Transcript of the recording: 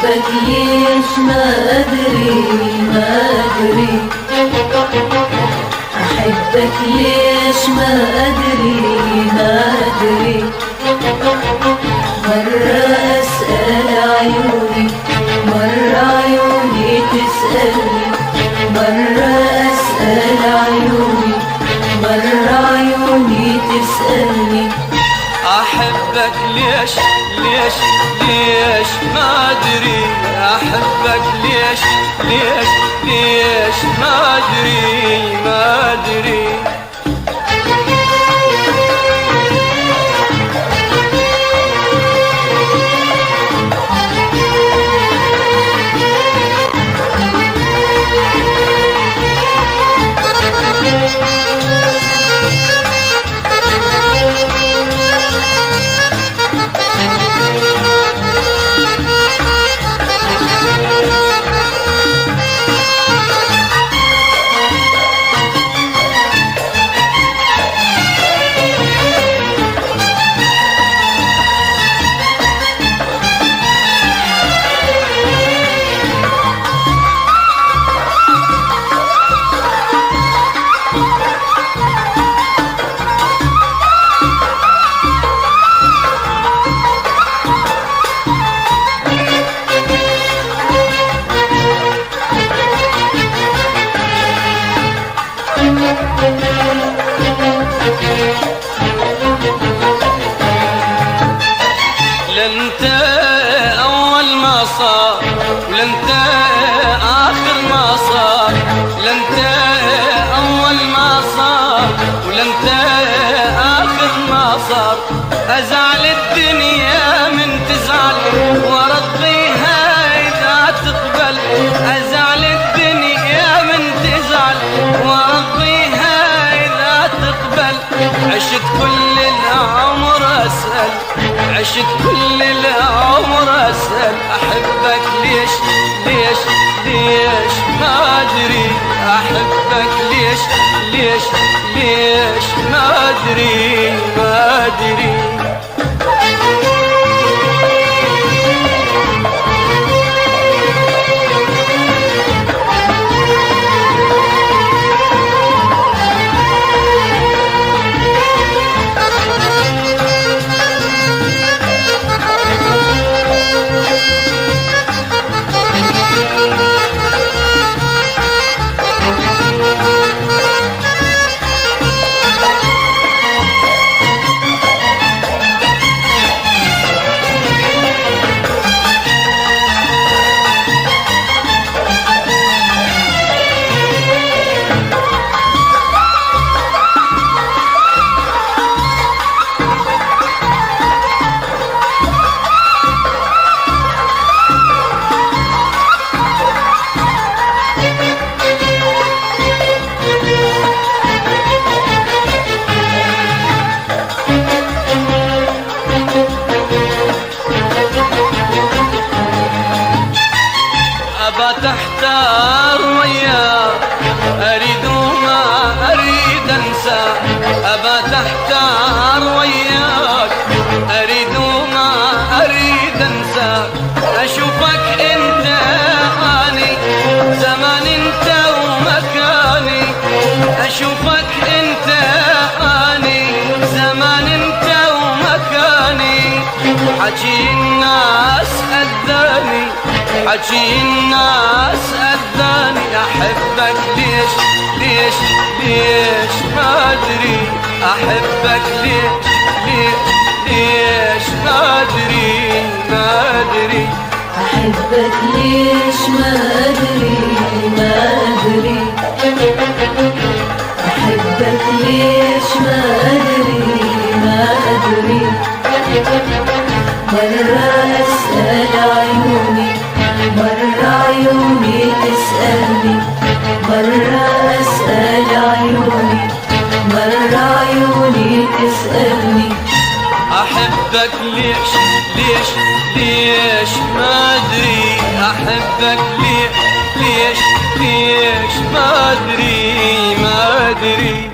أحبك ليش ما أدري ما أدري، أحبك ليش ما أدري ما أدري. مرة أسأل عيوني، مرة عيوني تسألني، مرة أسأل عيوني، مرة عيوني تسألني. أحبك ليش ليش ليش ما أدري، أحبك ليش ليش ليش ما أدري ما أدري. لانت اول ما صار ولانت اخر ما صار، لانت اول ما صار ولانت اخر ما صار. ازعل الدنيا من تزعل وارضيها اذا تقبل، ازعل الدنيا من تزعل وارضيها اذا تقبل. عشت كل العمر اسال، عشت كل العمر اسال. احبك ليش ليش ليش ما ادري، احبك ليش ليش ليش ما ادري ما ادري. تحتار وياك أريد وما أريد أنسى، أبا تحتار وياك أريد وما أريد أنسى. أشوفك أنت أني زمان أنت ومكاني، أشوفك أنت أني زمان أنت ومكاني. حكي الناس أذاني، حكي الناس أذاني. أحبك ليش ليش ليش ما أدري، أحبك ليش ليش ليش ما أدري ما أدري. أحبك ليش ما أدري ما أدري، أحبك ليش ما أدري ما أدري. مرة أسأل عيوني، مرة عيوني تسألني، مرة أسأل عيوني، مرة عيوني تسألني. أحبك ليش ليش ليش ما أدري، أحبك ليش ليش ليش ما أدري ما أدري.